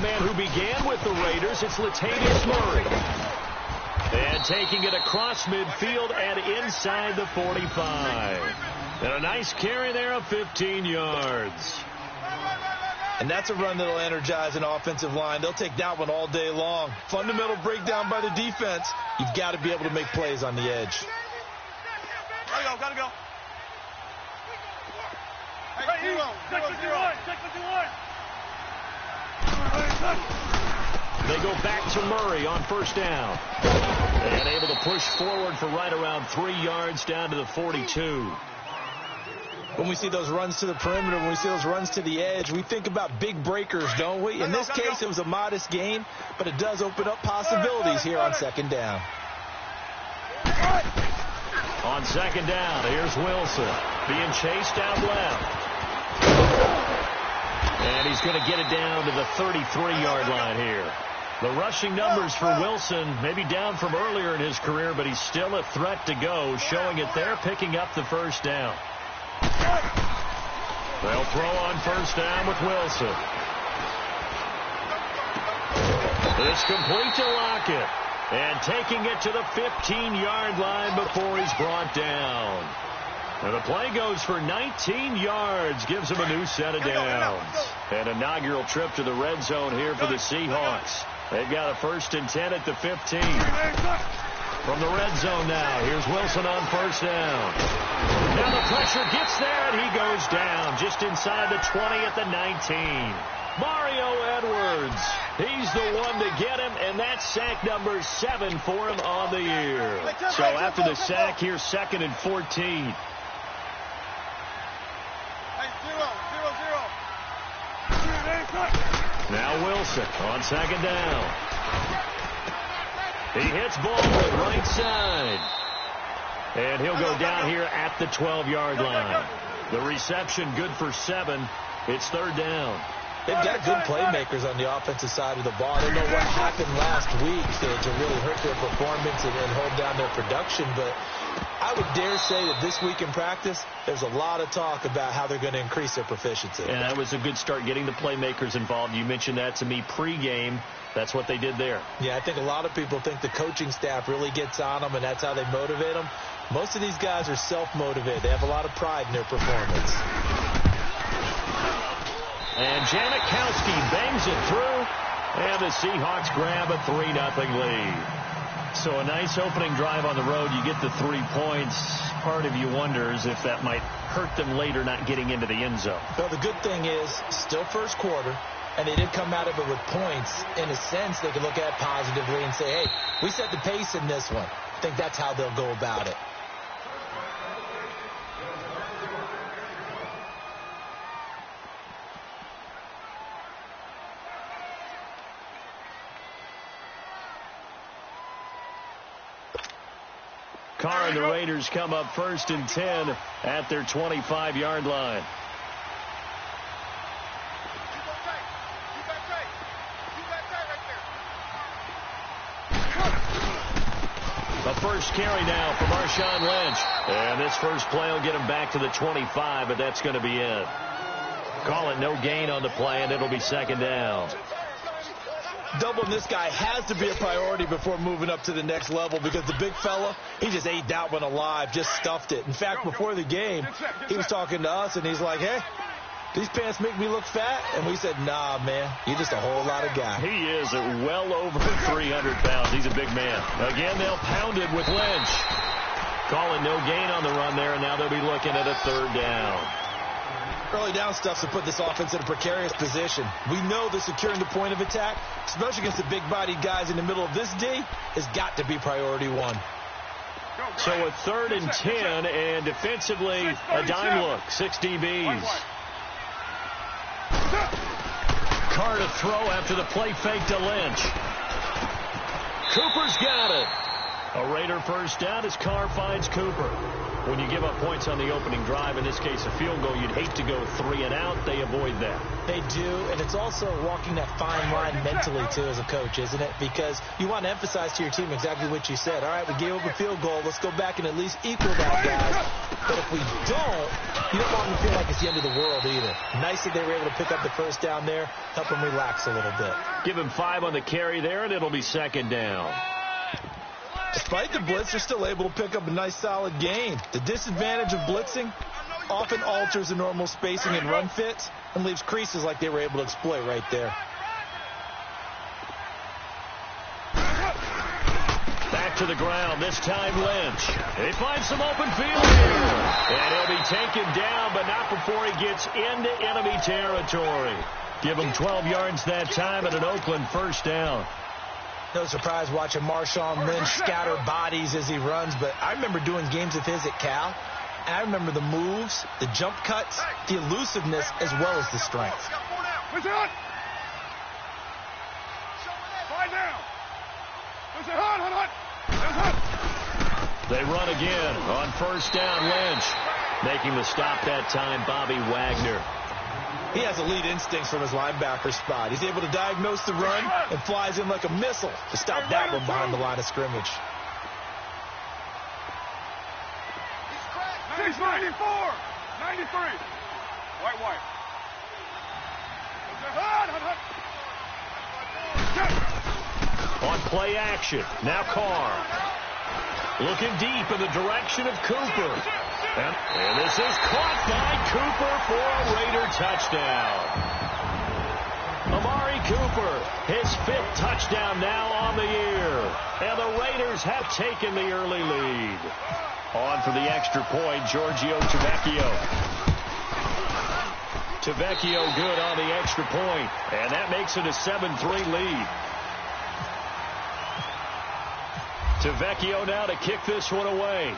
a man who began with the Raiders. It's Latavius Murray. And taking it across midfield and inside the 45. And a nice carry there of 15 yards. And that's a run that'll energize an offensive line. They'll take that one all day long. Fundamental breakdown by the defense. You've got to be able to make plays on the edge. Gotta go. Hey, zero. They go back to Murray on first down. And able to push forward for right around 3 yards down to the 42. When we see those runs to the perimeter, when we see those runs to the edge, we think about big breakers, don't we? In this case, it was a modest gain, but it does open up possibilities here on second down. On second down, here's Wilson being chased out left. And he's going to get it down to the 33-yard line here. The rushing numbers for Wilson, maybe down from earlier in his career, but he's still a threat to go, showing it there, picking up the first down. They'll throw on first down with Wilson. It's complete to Lockett. And taking it to the 15-yard line before he's brought down. And the play goes for 19 yards, gives him a new set of downs. An inaugural trip to the red zone here for the Seahawks. They've got a 1st and 10 at the 15. From the red zone now, here's Wilson on first down. Now the pressure gets there, and he goes down just inside the 20 at the 19. Mario Edwards, he's the one to get him, and that's sack number 7 for him on the year. So after the sack, here's 2nd and 14. Now Wilson on second down. He hits Baldwin right side. And he'll go down here at the 12-yard line. The reception good for 7. It's 3rd down. They've got good playmakers on the offensive side of the ball. I don't know what happened last week to really hurt their performance and hold down their production, but I would dare say that this week in practice, there's a lot of talk about how they're going to increase their proficiency. And that was a good start, getting the playmakers involved. You mentioned that to me pregame. That's what they did there. Yeah, I think a lot of people think the coaching staff really gets on them, and that's how they motivate them. Most of these guys are self-motivated. They have a lot of pride in their performance. And Janikowski bangs it through, and the Seahawks grab a 3-0 lead. So a nice opening drive on the road. You get the 3 points. Part of you wonders if that might hurt them later not getting into the end zone. Well, the good thing is, still first quarter, and they did come out of it with points. In a sense, they can look at it positively and say, hey, we set the pace in this one. I think that's how they'll go about it. Carr and the Raiders come up 1st and 10 at their 25-yard line. The first carry now for Marshawn Lynch. And this first play will get him back to the 25, but that's going to be it. Call it no gain on the play, and it'll be 2nd down. Doubling this guy has to be a priority before moving up to the next level, because the big fella, he just ate that one alive, just stuffed it. In fact, before the game, he was talking to us, and he's like, hey, these pants make me look fat? And we said, nah, man, you're just a whole lot of guy. He is at well over 300 pounds. He's a big man. Again, they'll pound it with Lynch. Calling no gain on the run there, and now they'll be looking at a 3rd down. Early down stuff to put this offense in a precarious position. We know that securing the point of attack, especially against the big-bodied guys in the middle of this D, has got to be priority 1. So a 3rd and 10, and defensively, a dime look. 6 DBs. Carr to throw after the play fake to Lynch. Cooper's got it. A Raider first down as Carr finds Cooper. When you give up points on the opening drive, in this case a field goal, you'd hate to go 3 and out. They avoid that. They do, and it's also walking that fine line mentally, too, as a coach, isn't it? Because you want to emphasize to your team exactly what you said. All right, we gave up a field goal. Let's go back and at least equal that, guys. But if we don't, you don't want them to feel like it's the end of the world either. Nice that they were able to pick up the first down there, help them relax a little bit. Give him 5 on the carry there, and it'll be second down. Despite the blitz, they're still able to pick up a nice, solid gain. The disadvantage of blitzing often alters the normal spacing and run fits and leaves creases like they were able to exploit right there. Back to the ground, this time Lynch. He finds some open field here. And he'll be taken down, but not before he gets into enemy territory. Give him 12 yards that time and an Oakland first down. No surprise watching Marshawn Lynch scatter bodies as he runs, but I remember doing games with his at Cal, and I remember the moves, the jump cuts, the elusiveness, as well as the strength. They run again on first down. Lynch making the stop that time, Bobby Wagner. He has elite instincts from his linebacker spot. He's able to diagnose the run and flies in like a missile to stop that one behind the line of scrimmage. 694, 93. White. On play action, now Carr. Looking deep in the direction of Cooper. And this is caught by Cooper for a Raider touchdown. Amari Cooper, his 5th touchdown now on the year. And the Raiders have taken the early lead. On for the extra point, Giorgio Tavecchio. Tavecchio good on the extra point. And that makes it a 7-3 lead. Tavecchio now to kick this one away.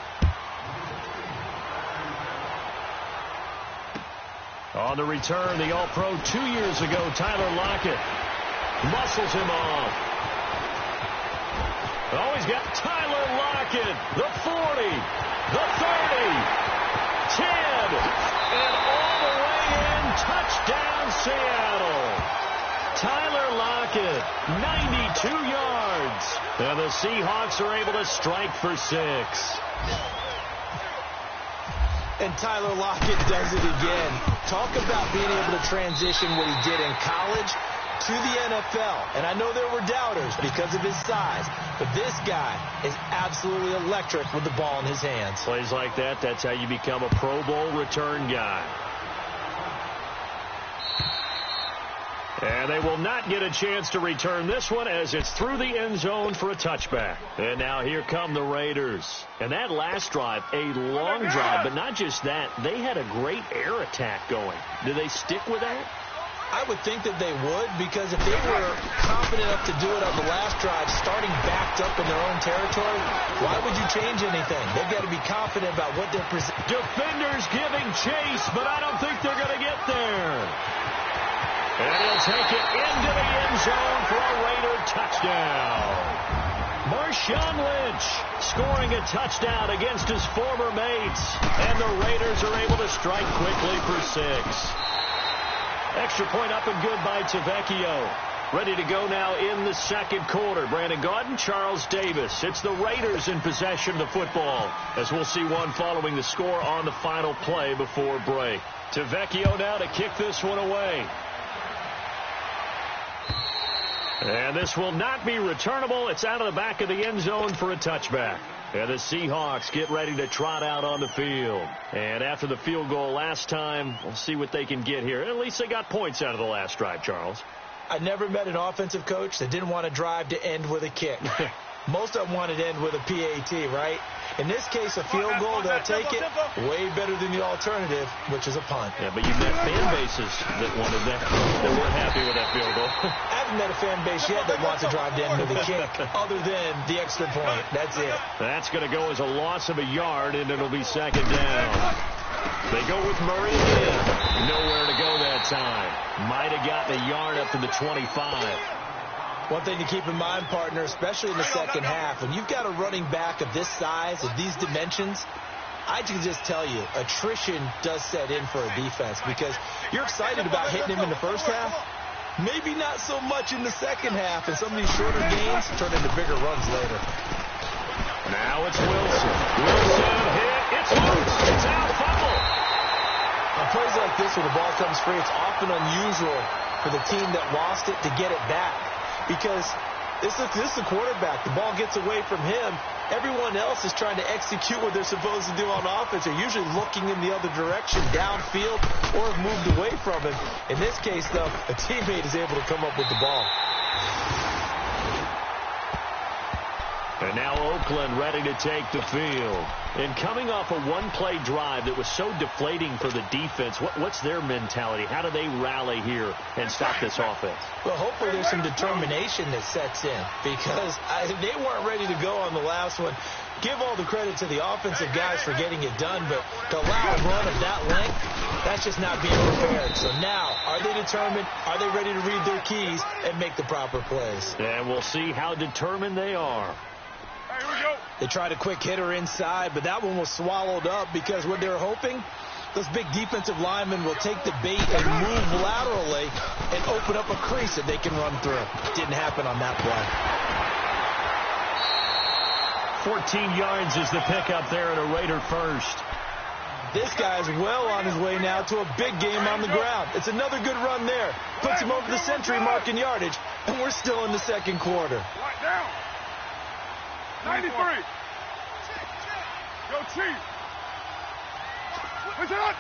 On the return, the All-Pro 2 years ago, Tyler Lockett muscles him off. Oh, he's got Tyler Lockett, the 40, the 30, 10, and all the way in, touchdown Seattle. Tyler Lockett, 92 yards, and the Seahawks are able to strike for 6. And Tyler Lockett does it again. Talk about being able to transition what he did in college to the NFL. And I know there were doubters because of his size, but this guy is absolutely electric with the ball in his hands. Plays like that, that's how you become a Pro Bowl return guy. And they will not get a chance to return this one as it's through the end zone for a touchback. And now here come the Raiders. And that last drive, a long drive, but not just that. They had a great air attack going. Do they stick with that? I would think that they would, because if they were confident enough to do it on the last drive, starting backed up in their own territory, why would you change anything? They've got to be confident about what they're presenting. Defenders giving chase, but I don't think they're going to get there. And he'll take it into the end zone for a Raider touchdown. Marshawn Lynch scoring a touchdown against his former mates. And the Raiders are able to strike quickly for 6. Extra point up and good by Tavecchio. Ready to go now in the second quarter. Brandon Gaudin, Charles Davis. It's the Raiders in possession of the football, as we'll see one following the score on the final play before break. Tavecchio now to kick this one away. And this will not be returnable. It's out of the back of the end zone for a touchback. And the Seahawks get ready to trot out on the field. And after the field goal last time, we'll see what they can get here. At least they got points out of the last drive, Charles. I never met an offensive coach that didn't want to drive to end with a kick. Most of them wanted to end with a PAT, right? In this case, a field goal, they'll take it way better than the alternative, which is a punt. Yeah, but you've met fan bases that wanted that, that weren't happy with that field goal. I haven't met a fan base yet that wants to drive to end with a kick, other than the extra point. That's it. That's going to go as a loss of a yard, and it'll be second down. They go with Murray again. Nowhere to go that time. Might have gotten a yard up to the 25. One thing to keep in mind, partner, especially in the second half, when you've got a running back of this size, of these dimensions, I can just tell you, attrition does set in for a defense because you're excited about hitting him in the first half. Maybe not so much in the second half, and some of these shorter gains turn into bigger runs later. Now it's Wilson. Wilson hit. It's loose. It's out. Fumble. On plays like this where the ball comes free, it's often unusual for the team that lost it to get it back because this is the quarterback. The ball gets away from him. Everyone else is trying to execute what they're supposed to do on offense. They're usually looking in the other direction, downfield, or have moved away from him. In this case, though, a teammate is able to come up with the ball. And now Oakland ready to take the field. And coming off a one-play drive that was so deflating for the defense, what's their mentality? How do they rally here and stop this offense? Well, hopefully there's some determination that sets in because they weren't ready to go on the last one. Give all the credit to the offensive guys for getting it done, but to allow a run of that length, that's just not being prepared. So now, are they determined? Are they ready to read their keys and make the proper plays? And we'll see how determined they are. Here we go. They tried a quick hitter inside, but that one was swallowed up because what they're hoping, those big defensive linemen will take the bait and move laterally and open up a crease that they can run through. Didn't happen on that play. 14 yards is the pickup there at a Raider first. This guy's well on his way now to a big game on the ground. It's another good run there. Puts him over the century mark in yardage, and we're still in the second quarter. Right down. 93. Go Chief. What's it?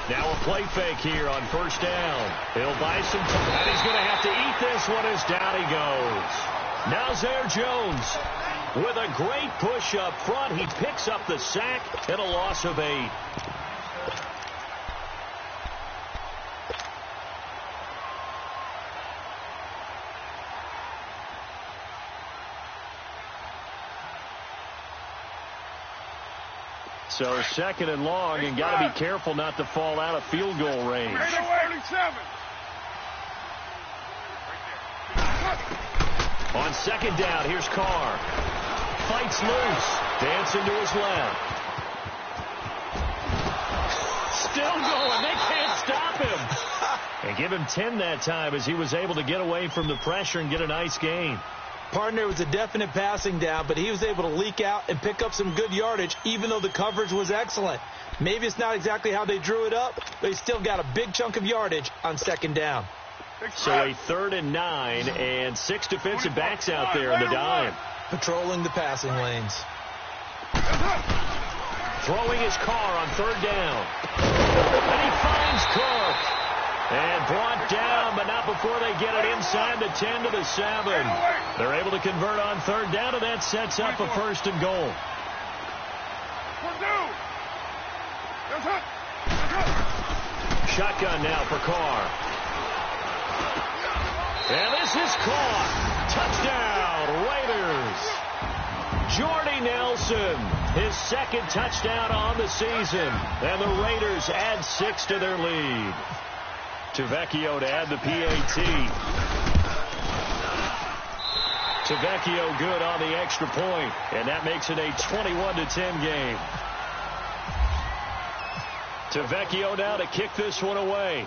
Now a play fake here on first down. He'll buy some time, and he's going to have to eat this one as down he goes. Now Zaire Jones with a great push up front. He picks up the sack and a loss of 8. So second and long, and got to be careful not to fall out of field goal range. On second down, here's Carr. Fights loose. Dancing to his left. Still going. They can't stop him. And give him 10 that time as he was able to get away from the pressure and get a nice gain. Partner, was a definite passing down, but he was able to leak out and pick up some good yardage, even though the coverage was excellent. Maybe it's not exactly how they drew it up, but he still got a big chunk of yardage on second down. So a 3rd and 9, and 6 defensive backs out there in the dime. Patrolling the passing lanes. Throwing his Carr on 3rd down. And he finds Cook. And brought down, but not before they get it inside the 10 to the 7. They're able to convert on 3rd down, and that sets up a 1st and goal. Shotgun now for Carr. And this is caught. Touchdown, Raiders. Jordy Nelson, his 2nd touchdown on the season. And the Raiders add 6 to their lead. Tavecchio to add the PAT. Tavecchio good on the extra point, and that makes it a 21-10 game. Tavecchio now to kick this one away.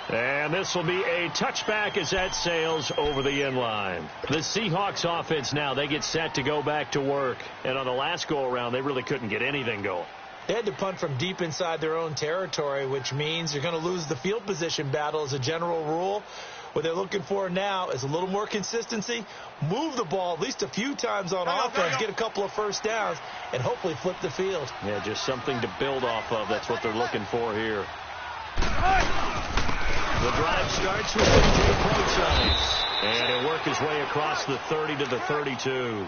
And this will be a touchback as that sails over the end line. The Seahawks offense now, they get set to go back to work. And on the last go-around, they really couldn't get anything going. They had to punt from deep inside their own territory, which means you're going to lose the field position battle as a general rule. What they're looking for now is a little more consistency, move the ball at least a few times on offense, get a couple of first downs, and hopefully flip the field. Yeah, just something to build off of. That's what they're looking for here. The drive starts with A.J. Procise, and he'll work his way across the 30 to the 32.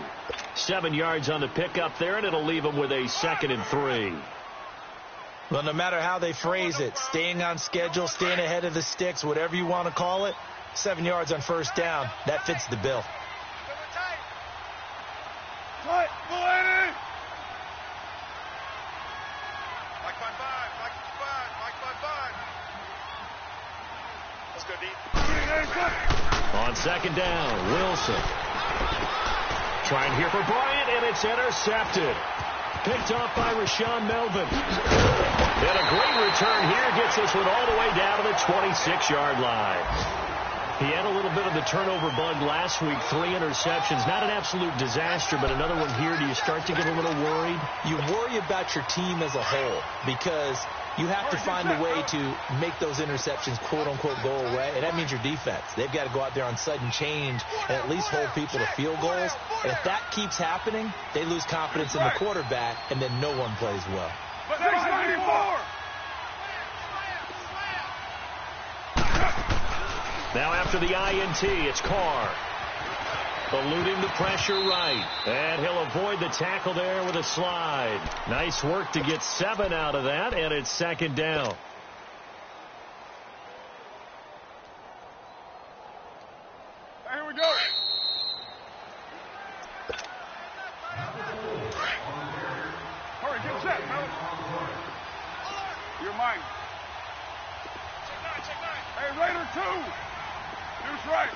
7 yards on the pickup there, and it'll leave him with a 2nd and 3. Well, no matter how they phrase it, staying on schedule, staying ahead of the sticks, whatever you want to call it, 7 yards on first down, that fits the bill. On second down, Wilson. Trying here for Bryant, and it's intercepted. Picked off by Rashawn Melvin. And a great return here gets this one all the way down to the 26-yard line. He had a little bit of the turnover bug last week, 3 interceptions. Not an absolute disaster, but another one here. Do you start to get a little worried? You worry about your team as a whole because you have to find a way to make those interceptions, quote-unquote, go away. And that means your defense. They've got to go out there on sudden change and at least hold people to field goals. And if that keeps happening, they lose confidence in the quarterback, and then no one plays well. But 94. Now after the INT, it's Carr. Eluding the pressure right. And he'll avoid the tackle there with a slide. Nice work to get 7 out of that, and it's second down. Here we go. Hurry, get set, Mel. You're mine. Hey, Raider 2. Deuce right.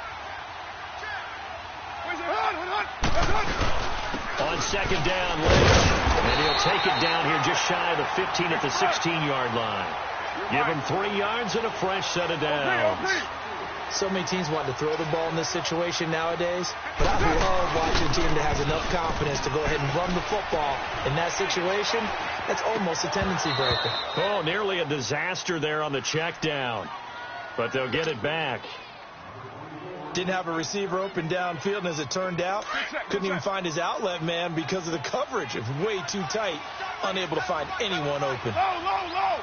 On second down, Lynch. And he'll take it down here just shy of the 15 at the 16-yard line. Give him 3 yards and a fresh set of downs. So many teams want to throw the ball in this situation nowadays, but I love watching a team that has enough confidence to go ahead and run the football in that situation. That's almost a tendency breaker. Oh, nearly a disaster there on the check down, but they'll get it back. Didn't have a receiver open downfield, and as it turned out, couldn't even find his outlet man because of the coverage. It's way too tight, unable to find anyone open. Low.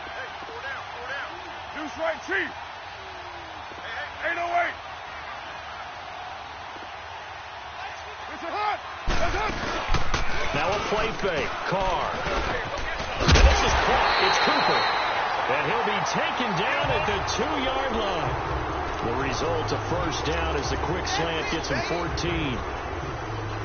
Hey, four down. Deuce right, Chief. 808. It's a hut. Now a play fake. Carr. And this is caught. It's Cooper. And he'll be taken down at the 2-yard line. The result, a first down as the quick slant gets him 14.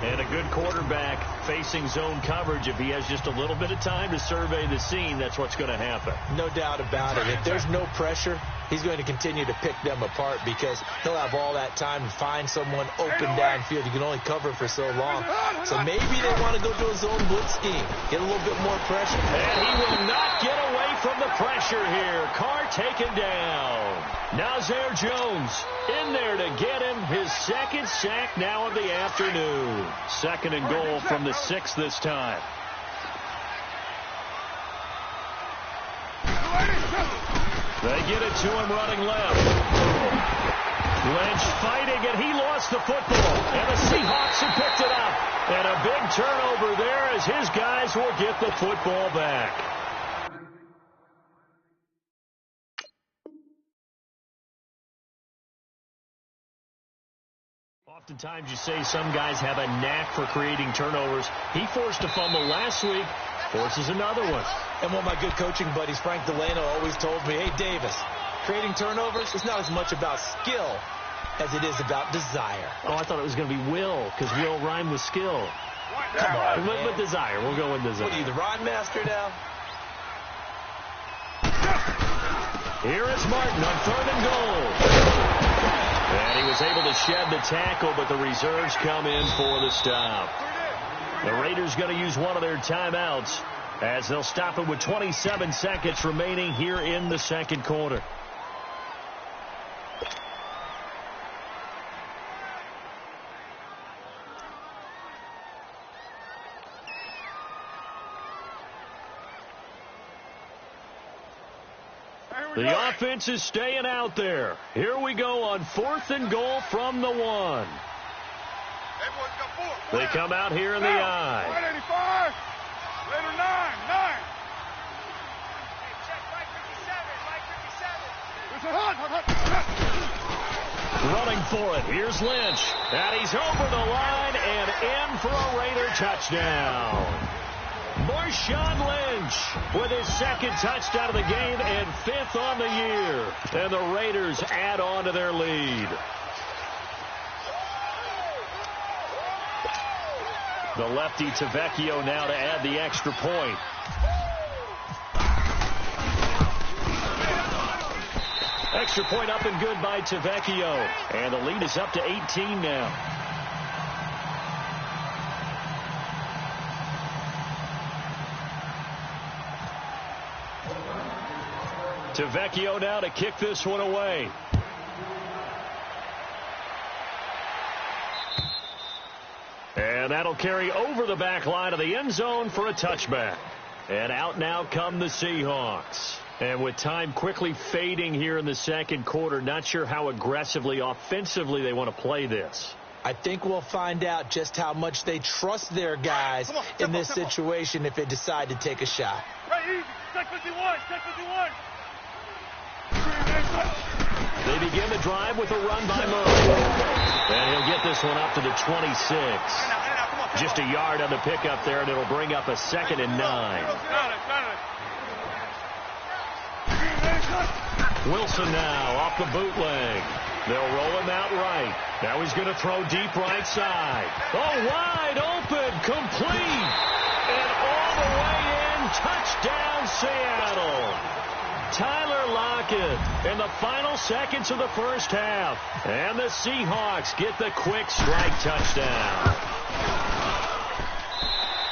And a good quarterback facing zone coverage. If he has just a little bit of time to survey the scene, that's what's going to happen. No doubt about it. If there's no pressure, he's going to continue to pick them apart because he'll have all that time to find someone open downfield. You can only cover for so long. So maybe they want to go to a zone blitz scheme, get a little bit more pressure. And he will not get away from the pressure here. Carr taken down. Now Zaire Jones in there to get him his second sack now of the afternoon. Second and goal from the 6 this time. They get it to him running left. Lynch fighting, and he lost the football. And the Seahawks have picked it up. And a big turnover there as his guys will get the football back. Oftentimes you say some guys have a knack for creating turnovers. He forced a fumble last week, forces another one. And one of my good coaching buddies, Frank Delano, always told me, hey, Davis, creating turnovers is not as much about skill as it is about desire. Oh, I thought it was going to be will, because will rhyme with skill. Come on, with desire. We'll go with desire. What are you, the rhyme master now? Here is Martin on 3rd and goal. And he was able to shed the tackle, but the reserves come in for the stop. The Raiders going to use one of their timeouts as they'll stop it with 27 seconds remaining here in the second quarter. The offense is staying out there. Here we go on 4th and goal from the 1. They come out here in the I. 185. Later 9. It's a hut. Running for it. Here's Lynch. And he's over the line and in for a Raider touchdown. Marshawn Lynch with his second touchdown of the game and 5th on the year. And the Raiders add on to their lead. The lefty Tavecchio now to add the extra point. Extra point up and good by Tavecchio. And the lead is up to 18 now. Tavecchio now to kick this one away. And that'll carry over the back line of the end zone for a touchback. And out now come the Seahawks. And with time quickly fading here in the second quarter, not sure how aggressively, offensively they want to play this. I think we'll find out just how much they trust their guys in this situation if they decide to take a shot. Right, easy. Check 51. Check 51. They begin the drive with a run by Murray. And he'll get this one up to the 26. Just a yard on the pickup there, and it'll bring up a 2nd and 9. Wilson now off the bootleg. They'll roll him out right. Now he's going to throw deep right side. Oh, wide open, complete. And all the way in, touchdown Seattle. Tyler Lockett in the final seconds of the first half. And the Seahawks get the quick strike touchdown.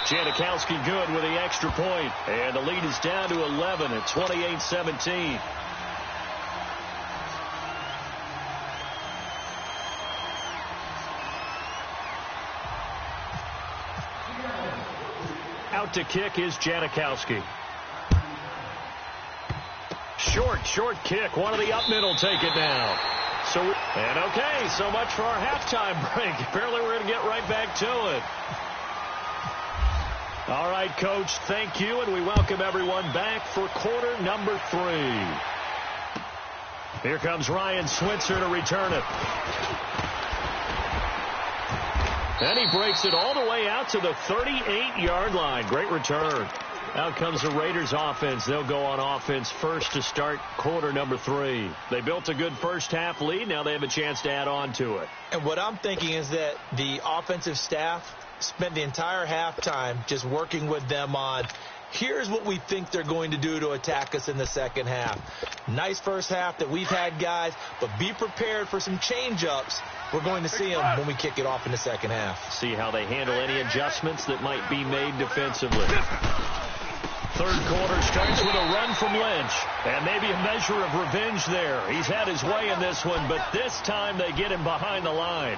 Janikowski good with the extra point. And the lead is down to 11 at 28-17. Out to kick is Janikowski. Short kick. One of the up middle take it down. And okay, so much for our halftime break. Apparently we're going to get right back to it. All right, Coach, thank you, and we welcome everyone back for quarter number 3. Here comes Ryan Switzer to return it. And he breaks it all the way out to the 38-yard line. Great return. Out comes the Raiders offense. They'll go on offense first to start quarter number 3. They built a good first half lead. Now they have a chance to add on to it. And what I'm thinking is that the offensive staff spent the entire halftime just working with them on, here's what we think they're going to do to attack us in the second half. Nice first half that we've had, guys, but be prepared for some change-ups. We're going to see them when we kick it off in the second half. See how they handle any adjustments that might be made defensively. Third quarter starts with a run from Lynch. And maybe a measure of revenge there. He's had his way in this one, but this time they get him behind the line.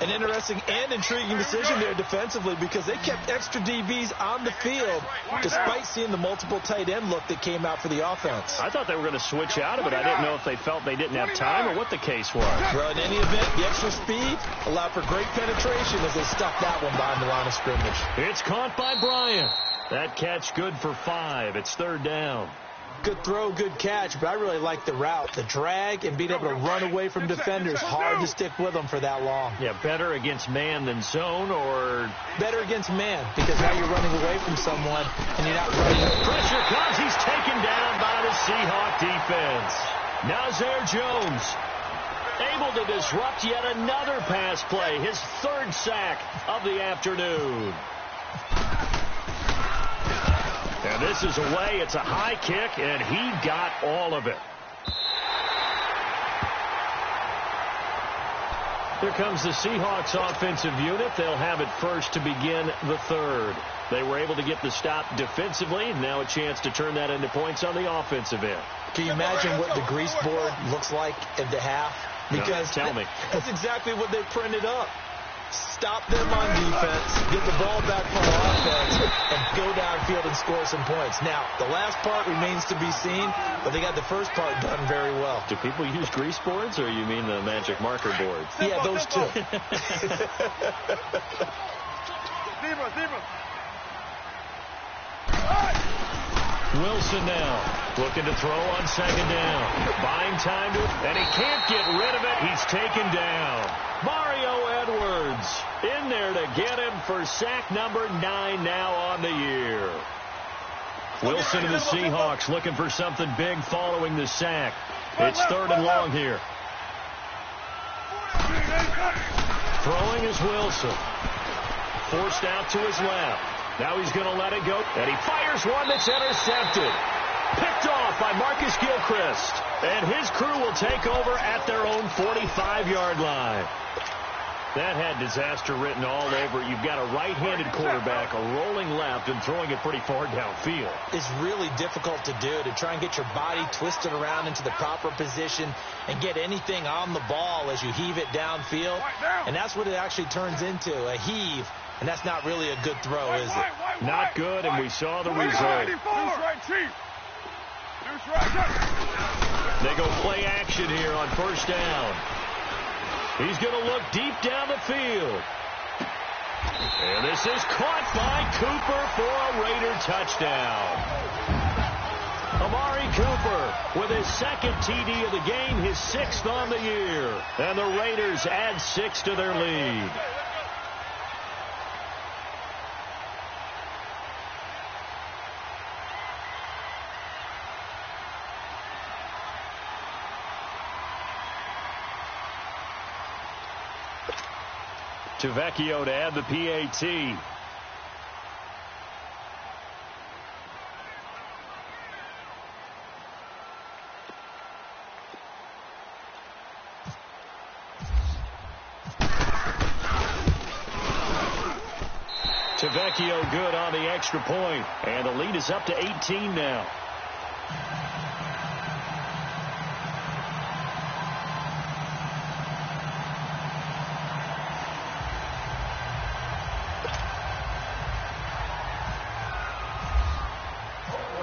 An interesting and intriguing decision there defensively because they kept extra DBs on the field despite seeing the multiple tight end look that came out for the offense. I thought they were going to switch out of it. I didn't know if they felt they didn't have time or what the case was. Well, in any event, the extra speed allowed for great penetration as they stuffed that one behind the line of scrimmage. It's caught by Bryant. That catch good for 5. It's third down. Good throw, good catch, but I really like the route, the drag, and being able to run away from defenders. Hard to stick with them for that long. Yeah, better against man than zone, or better against man, because now you're running away from someone and you're not running. Pressure comes. He's taken down by the Seahawk defense. Nazir Jones able to disrupt yet another pass play. His 3rd sack of the afternoon. And this is away. It's a high kick, and he got all of it. Here comes the Seahawks offensive unit. They'll have it first to begin the 3rd. They were able to get the stop defensively. Now a chance to turn that into points on the offensive end. Can you imagine what the grease board looks like at the half? Because no, tell me. That's exactly what they printed up. Stop them on defense, get the ball back from offense, and go downfield and score some points. Now, the last part remains to be seen, but they got the first part done very well. Do people use grease boards, or you mean the magic marker boards? Yeah, those two. Wilson now looking to throw on 2nd down. Buying time and he can't get rid of it. He's taken down. Mario Edwards in there to get him for sack number 9 now on the year. Wilson and the Seahawks looking for something big following the sack. It's 3rd and long here. Throwing is Wilson. Forced out to his left. Now he's going to let it go. And he fires one that's intercepted. Picked Picked off by Marcus Gilchrist. And his crew will take over at their own 45-yard line. That had disaster written all over it. You've got a right-handed quarterback, a rolling left, and throwing it pretty far downfield. It's really difficult to do, to try and get your body twisted around into the proper position and get anything on the ball as you heave it downfield. And that's what it actually turns into, a heave. And that's not really a good throw, is it? Not good, and we saw the result. They go play action here on first down. He's going to look deep down the field. And this is caught by Cooper for a Raider touchdown. Amari Cooper with his second TD of the game, his 6th on the year. And the Raiders add 6 to their lead. Tavecchio to add the PAT. Tavecchio good on the extra point, and the lead is up to 18 now.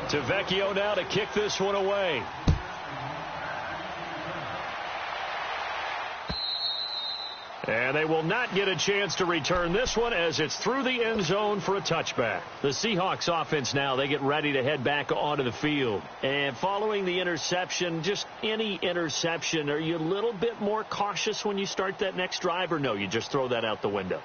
Tavecchio now to kick this one away. And they will not get a chance to return this one as it's through the end zone for a touchback. The Seahawks offense now, they get ready to head back onto the field. And following the interception, just any interception, are you a little bit more cautious when you start that next drive, or no, you just throw that out the window?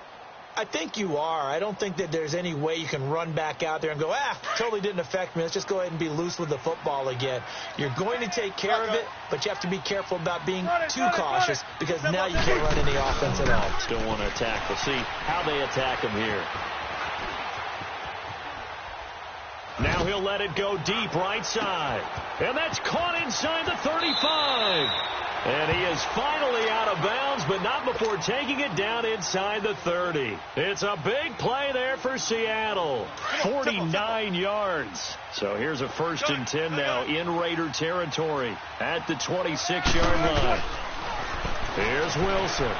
I think you are. I don't think that there's any way you can run back out there and go, totally didn't affect me. Let's just go ahead and be loose with the football again. You're going to take care of it, but you have to be careful about being too cautious because now you can't run any offense at all. Still want to attack. We'll see how they attack him here. Now he'll let it go deep right side. And that's caught inside the 35. And he is finally out of bounds, but not before taking it down inside the 30. It's a big play there for Seattle. 49 yards. So here's a 1st and 10 now in Raider territory at the 26-yard line. Here's Wilson.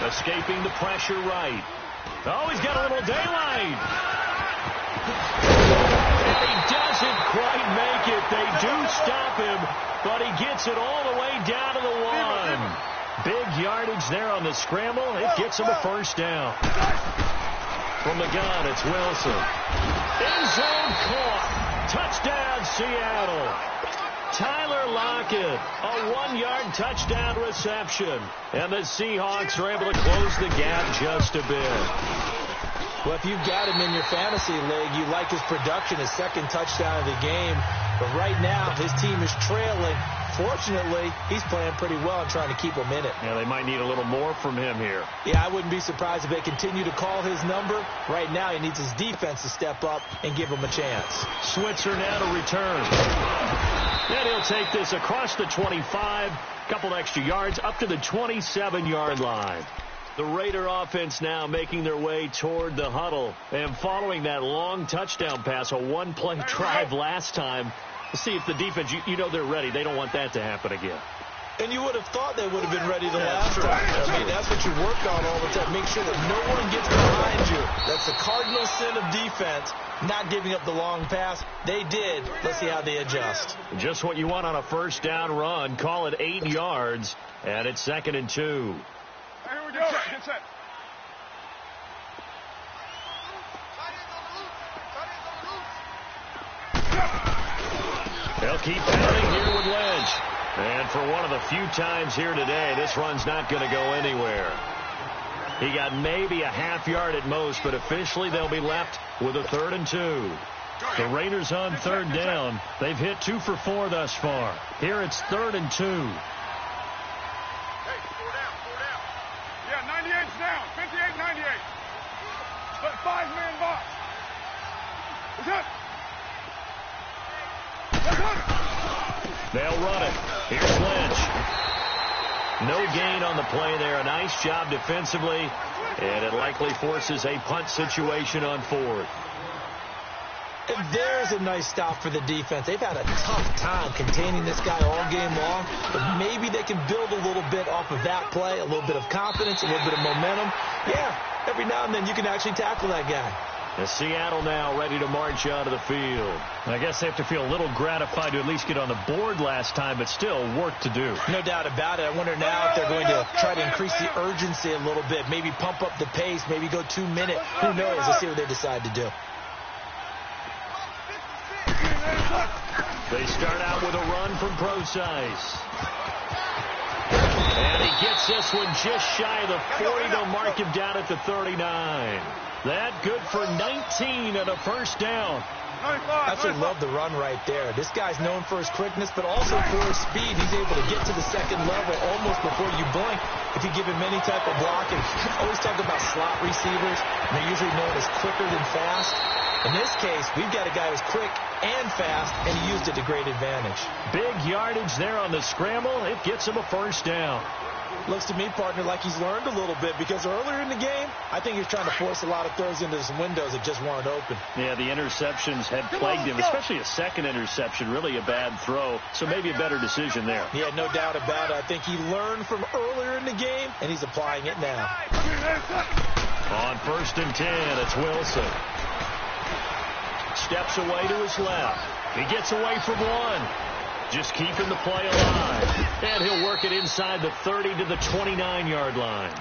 Escaping the pressure right. Oh, he's got a little daylight. And he doesn't quite make it. They do stop him, but he gets it all the way down to the 1. Big yardage there on the scramble. It gets him a 1st down. From the gun, it's Wilson. End zone caught. Touchdown, Seattle. Tyler Lockett, a 1-yard touchdown reception. And the Seahawks are able to close the gap just a bit. Well, if you've got him in your fantasy league, you like his production, his 2nd touchdown of the game. But right now, his team is trailing. Fortunately, he's playing pretty well and trying to keep him in it. Yeah, they might need a little more from him here. Yeah, I wouldn't be surprised if they continue to call his number. Right now, he needs his defense to step up and give him a chance. Switzer now to return. And he'll take this across the 25, couple extra yards, up to the 27-yard line. The Raider offense now making their way toward the huddle. And following that long touchdown pass, a 1-play drive last time, to see if the defense, you know they're ready. They don't want that to happen again. And you would have thought they would have been ready the last time. I mean, that's what you work on all the time. Make sure that no one gets behind you. That's the cardinal sin of defense, not giving up the long pass. They did. Let's see how they adjust. Just what you want on a 1st down run. Call it 8 yards, and it's 2nd and 2. Here we go. Get set. They'll keep pounding here with Lynch. And for one of the few times here today, this run's not going to go anywhere. He got maybe a half yard at most, but officially they'll be left with a 3rd and 2. The Raiders on 3rd down. They've hit 2 for 4 thus far. Here it's 3rd and 2. Hey, 4 down. Yeah, 98's down. 58, 98. But 5-man box. What's up? They'll run it. Here's Lynch. No gain on the play there. A nice job defensively, and it likely forces a punt situation on fourth. And there's a nice stop for the defense. They've had a tough time containing this guy all game long, but maybe they can build a little bit off of that play, a little bit of confidence, a little bit of momentum. Yeah, every now and then you can actually tackle that guy. And Seattle now ready to march onto the field. I guess they have to feel a little gratified to at least get on the board last time, but still work to do. No doubt about it. I wonder now if they're going to try to increase the urgency a little bit, maybe pump up the pace, maybe go 2 minute. Who knows? Let's see what they decide to do. They start out with a run from Procise. And he gets this one just shy of the 40. They'll mark him down at the 39. That good for 19 and a first down. Absolutely love the run right there. This guy's known for his quickness, but also for his speed. He's able to get to the second level almost before you blink if you give him any type of blocking. Always talk about slot receivers, and they're usually known as quicker than fast. In this case, we've got a guy who's quick and fast, and he used it to great advantage. Big yardage there on the scramble. It gets him a first down. Looks to me, partner, like he's learned a little bit, because earlier in the game, I think he was trying to force a lot of throws into some windows that just weren't open. Yeah, the interceptions had plagued him, especially a second interception, really a bad throw, so maybe a better decision there. Yeah, no doubt about it. I think he learned from earlier in the game, and he's applying it now. On 1st and 10, it's Wilson. Steps away to his left. He gets away from one. Just keeping the play alive. And he'll work it inside the 30 to the 29-yard line.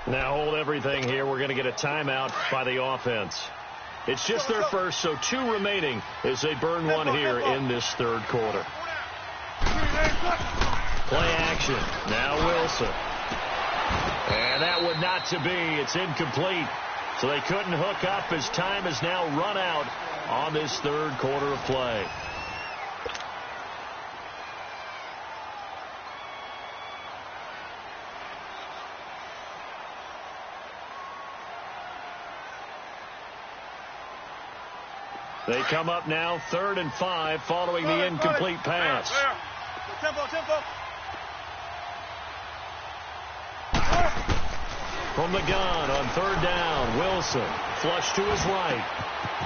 Now hold everything here. We're going to get a timeout by the offense. It's just their first, so 2 remaining as they burn one here in this third quarter. Play action. Now Wilson. And that one not to be. It's incomplete. So they couldn't hook up as time has now run out on this third quarter of play. They come up now 3rd and 5 following the incomplete pass. From the gun on 3rd down, Wilson flush to his right.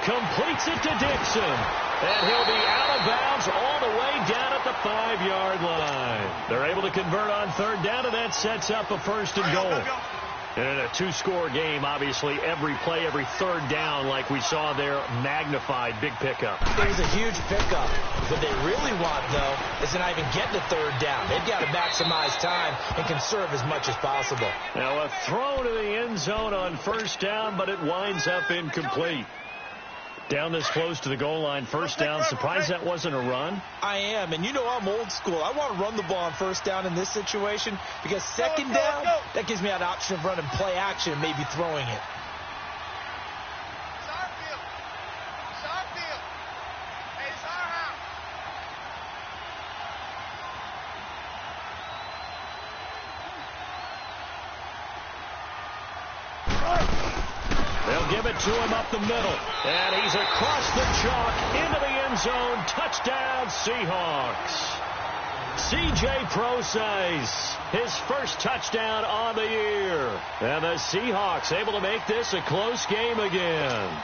Completes it to Dixon. And he'll be out of bounds all the way down at the 5-yard line. They're able to convert on 3rd down, and that sets up a 1st and goal. And in a 2-score game, obviously, every play, every 3rd down, like we saw there, magnified, big pickup. It was a huge pickup. What they really want, though, is to not even get to 3rd down. They've got to maximize time and conserve as much as possible. Now a throw to the end zone on 1st down, but it winds up incomplete. Down this close to the goal line, 1st down. Surprised that wasn't a run? I am, and you know I'm old school. I want to run the ball on 1st down in this situation because 2nd down, that gives me an option of running play action and maybe throwing it. They'll give it to him up the middle. And he's across the chalk into the end zone. Touchdown, Seahawks. C.J. Procise, his first touchdown on the year. And the Seahawks able to make this a close game again.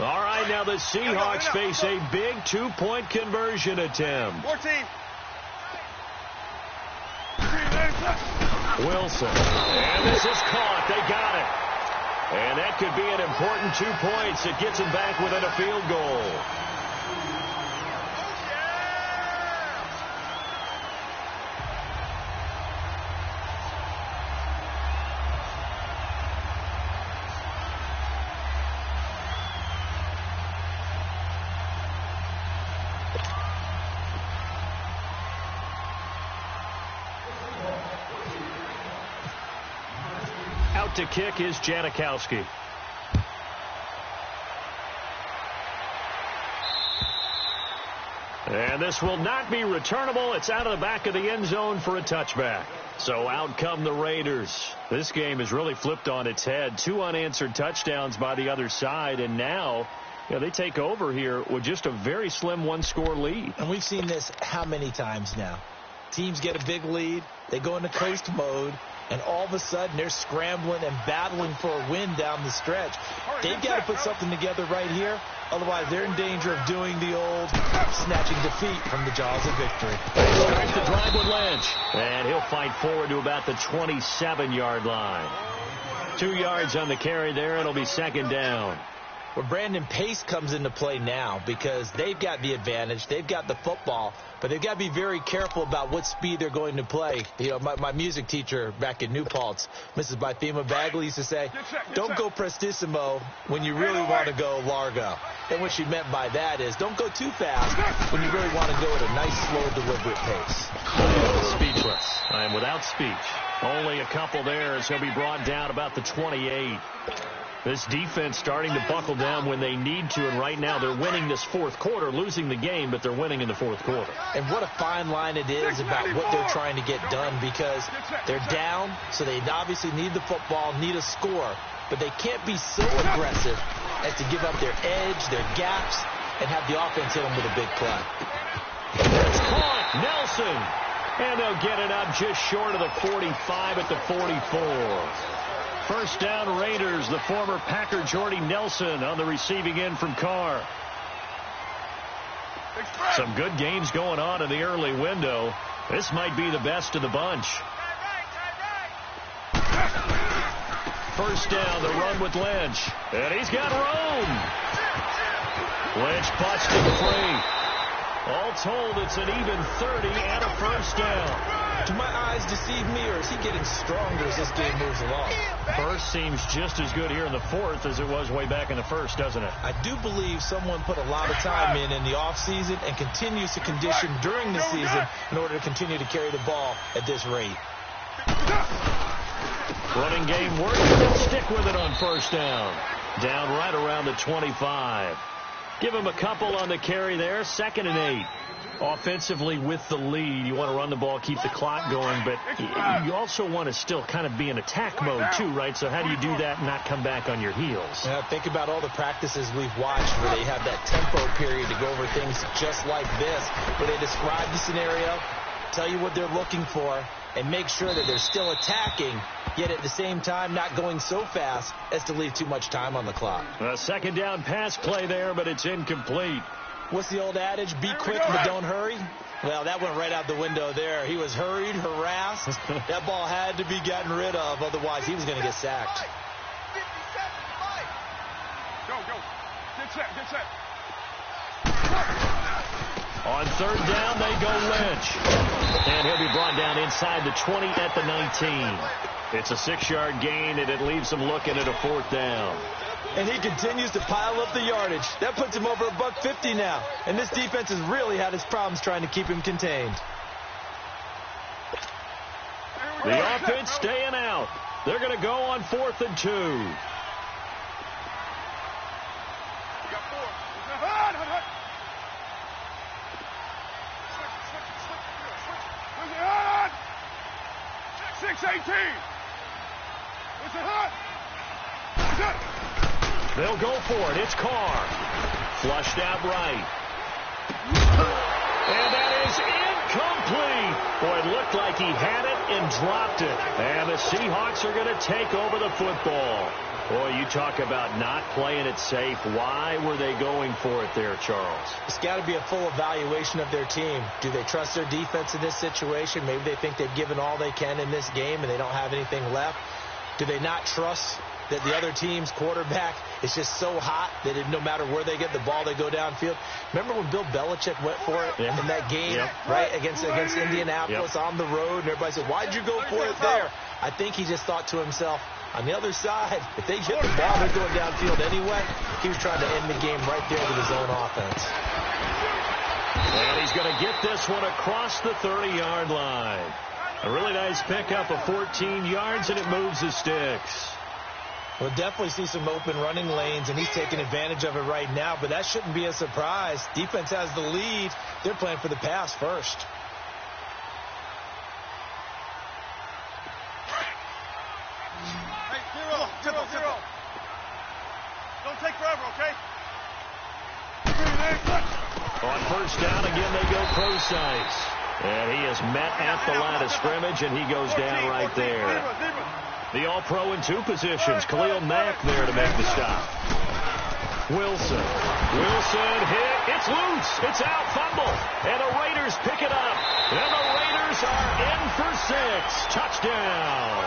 All right, now the Seahawks face a big 2-point conversion attempt. 14. Wilson. And this is caught. They got it. And that could be an important 2 points. It gets them back within a field goal. To kick is Janikowski. And this will not be returnable. It's out of the back of the end zone for a touchback. So out come the Raiders. This game is really flipped on its head. 2 unanswered touchdowns by the other side, and now they take over here with just a very slim one-score lead. And we've seen this how many times now? Teams get a big lead, they go into coast mode, and all of a sudden they're scrambling and battling for a win down the stretch. They've got to put something together right here. Otherwise, they're in danger of doing the old snatching defeat from the jaws of victory. Starts the drive with Lynch, and he'll fight forward to about the 27-yard line. 2 yards on the carry there. It'll be second down. Well, Brandon, pace comes into play now because they've got the advantage. They've got the football, but they've got to be very careful about what speed they're going to play. My music teacher back in New Paltz, Mrs. Bythema Bagley, used to say, don't go prestissimo when you really want to go largo. And what she meant by that is don't go too fast when you really want to go at a nice, slow, deliberate pace. Speechless. I am without speech. Only a couple there as he'll be brought down about the 28. This defense starting to buckle down when they need to, and right now they're winning this fourth quarter, losing the game, but they're winning in the fourth quarter. And what a fine line it is about what they're trying to get done, because they're down, so they obviously need the football, need a score, but they can't be so aggressive as to give up their edge, their gaps, and have the offense hit them with a big play. It's caught, Nelson, and they'll get it up just short of the 45 at the 44. First down, Raiders. The former Packer Jordy Nelson on the receiving end from Carr. Some good games going on in the early window. This might be the best of the bunch. First down, the run with Lynch. And he's got room. Lynch busted free. All told, it's an even 30 and a first down. Do my eyes deceive me, or is he getting stronger as this game moves along? First seems just as good here in the fourth as it was way back in the first, doesn't it? I do believe someone put a lot of time in the offseason and continues to condition during the season in order to continue to carry the ball at this rate. Running game working. They'll stick with it on first down. Down right around the 25. Give him a couple on the carry there. 2nd and 8. Offensively with the lead, you want to run the ball, keep the clock going, but you also want to still kind of be in attack mode too, right? So how do you do that and not come back on your heels? Yeah, think about all the practices we've watched where they have that tempo period to go over things just like this, where they describe the scenario, tell you what they're looking for, and make sure that they're still attacking, yet at the same time not going so fast as to leave too much time on the clock. A second down pass play there, but it's incomplete. What's the old adage? Be quick, but don't hurry. Well, that went right out the window there. He was hurried, harassed. That ball had to be gotten rid of. Otherwise, he was going to get sacked. Go. Get set. On third down, they go Lynch. And he'll be brought down inside the 20 at the 19. It's a 6-yard gain, and it leaves him looking at a fourth down. And he continues to pile up the yardage. That puts him over $150 now. And this defense has really had its problems trying to keep him contained. The offense staying out. They're going to go on 4th and 2. They'll go for it. It's Carr. Flushed out right. And that is incomplete. Boy, it looked like he had it and dropped it. And the Seahawks are going to take over the football. Boy, you talk about not playing it safe. Why were they going for it there, Charles? It's got to be a full evaluation of their team. Do they trust their defense in this situation? Maybe they think they've given all they can in this game and they don't have anything left. Do they not trust that the other team's quarterback is just so hot that no matter where they get the ball, they go downfield? Remember when Bill Belichick went for it in that game, right, against Indianapolis on the road, and everybody said, why'd you go for it there? I think he just thought to himself, on the other side, if they get the ball, they're going downfield anyway. He was trying to end the game right there with his own offense. And he's going to get this one across the 30-yard line. A really nice pickup of 14 yards, and it moves the sticks. We'll definitely see some open running lanes, and he's taking advantage of it right now, but that shouldn't be a surprise. Defense has the lead. They're playing for the pass first. On first down, again, they go precise. And he is met at the line of scrimmage, and he goes down right there. The All-Pro in 2 positions. Khalil Mack there to make the stop. Wilson hit. It's loose. It's out. Fumble. And the Raiders pick it up. And the Raiders are in for 6. Touchdown.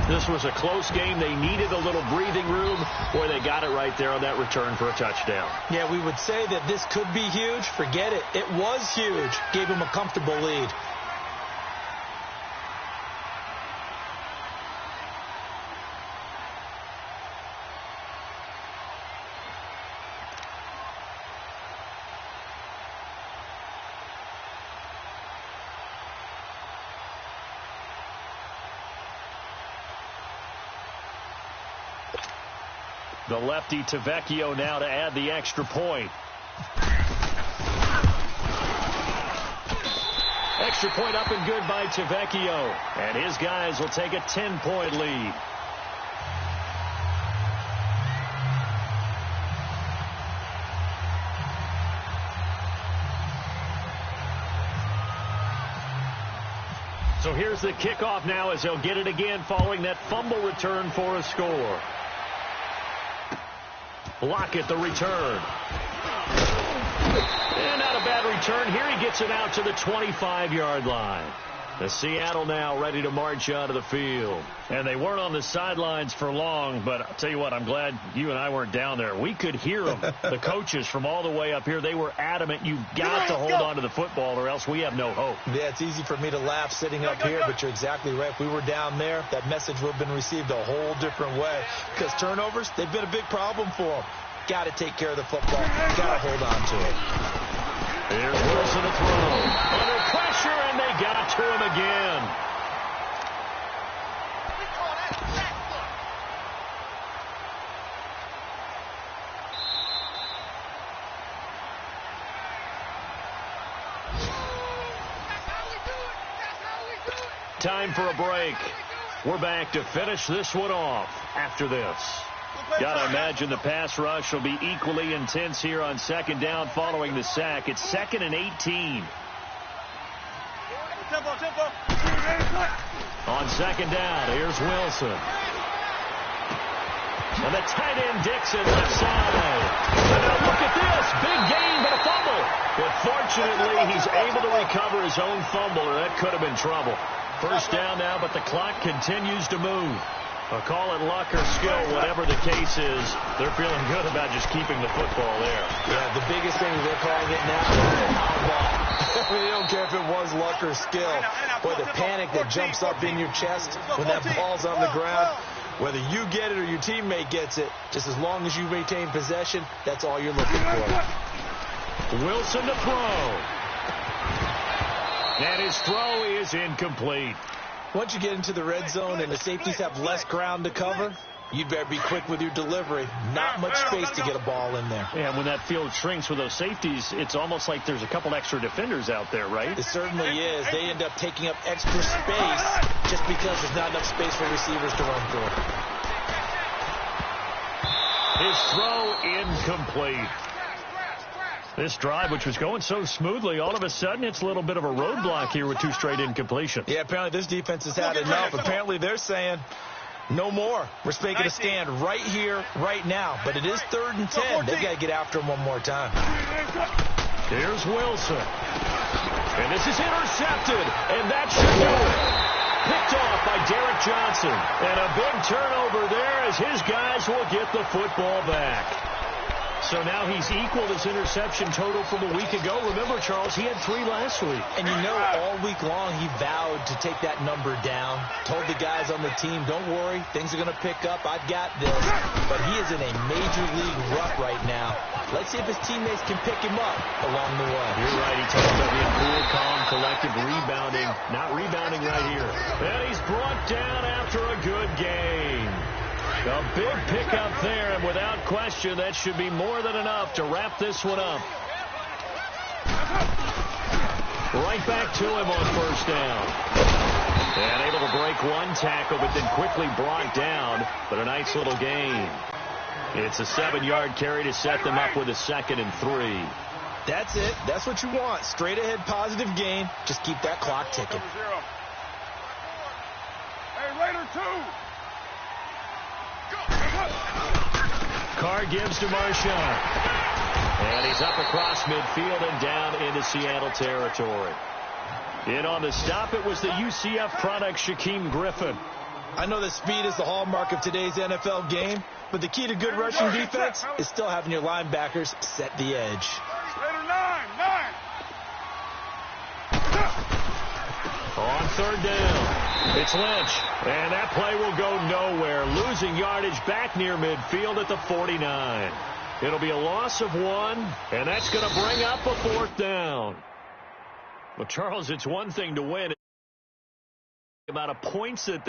This was a close game. They needed a little breathing room. Boy, they got it right there on that return for a touchdown. Yeah, we would say that this could be huge. Forget it. It was huge. Gave him a comfortable lead. The lefty Tavecchio now to add the extra point. Extra point up and good by Tavecchio. And his guys will take a 10-point lead. So here's the kickoff now as they'll get it again following that fumble return for a score. Lockett the return. And not a bad return. Here he gets it out to the 25-yard line. The Seattle now ready to march onto the field. And they weren't on the sidelines for long, but I'll tell you what, I'm glad you and I weren't down there. We could hear them. The coaches from all the way up here, they were adamant. You've got to hold on to the football or else we have no hope. Yeah, it's easy for me to laugh sitting up here, but you're exactly right. If we were down there, that message would have been received a whole different way. Because turnovers, they've been a big problem for them. Got to take care of the football. Got to hold on to it. Here's Wilson to throw. Under pressure, and they got to him again. Time for a break. We're back to finish this one off after this. Got to imagine the pass rush will be equally intense here on second down following the sack. It's 2nd and 18. On second down, here's Wilson. And the tight end Dixon left side. And now look at this. Big gain, but a fumble. But fortunately, he's able to recover his own fumble, or that could have been trouble. First down now, but the clock continues to move. Call it luck or skill, whatever the case is, they're feeling good about just keeping the football there. Yeah, the biggest thing is they're calling it now is foul ball. They don't care if it was luck or skill. Boy, the panic that jumps up in your chest when that ball's on the ground, whether you get it or your teammate gets it, just as long as you maintain possession, that's all you're looking for. Wilson to throw. And his throw is incomplete. Once you get into the red zone and the safeties have less ground to cover, you'd better be quick with your delivery. Not much space to get a ball in there. Yeah, when that field shrinks with those safeties, it's almost like there's a couple extra defenders out there, right? It certainly is. They end up taking up extra space just because there's not enough space for receivers to run through. His throw incomplete. This drive, which was going so smoothly, all of a sudden it's a little bit of a roadblock here with 2 straight incompletions. Yeah, apparently this defense has had enough. Apparently they're saying no more. We're making a stand right here, right now. But it is 3rd and 10. They've got to get after him one more time. Here's Wilson. And this is intercepted. And that should do it. Picked off by Derek Johnson. And a big turnover there as his guys will get the football back. So now he's equaled his interception total from a week ago. Remember, Charles, he had 3 last week. And you know, all week long he vowed to take that number down. Told the guys on the team, don't worry, things are going to pick up. I've got this. But he is in a major league rut right now. Let's see if his teammates can pick him up along the way. You're right. He talks about being cool, calm, collective, rebounding. Not rebounding right here. And he's brought down after a good game. A big pickup there, and without question, that should be more than enough to wrap this one up. Right back to him on first down. And able to break one tackle, but then quickly brought down. But a nice little gain. It's a 7-yard carry to set them up with a 2nd and 3. That's it. That's what you want. Straight ahead, positive gain. Just keep that clock ticking. Hey, Raider 2. Carr gives to Marshawn. And he's up across midfield and down into Seattle territory. In on the stop, it was the UCF product, Shaquem Griffin. I know that speed is the hallmark of today's NFL game, but the key to good rushing defense is still having your linebackers set the edge. Raider 9. On 3rd down, it's Lynch. And that play will go nowhere, losing yardage back near midfield at the 49. It'll be a loss of 1, and that's going to bring up a 4th down. Well, Charles, it's one thing to win. About points that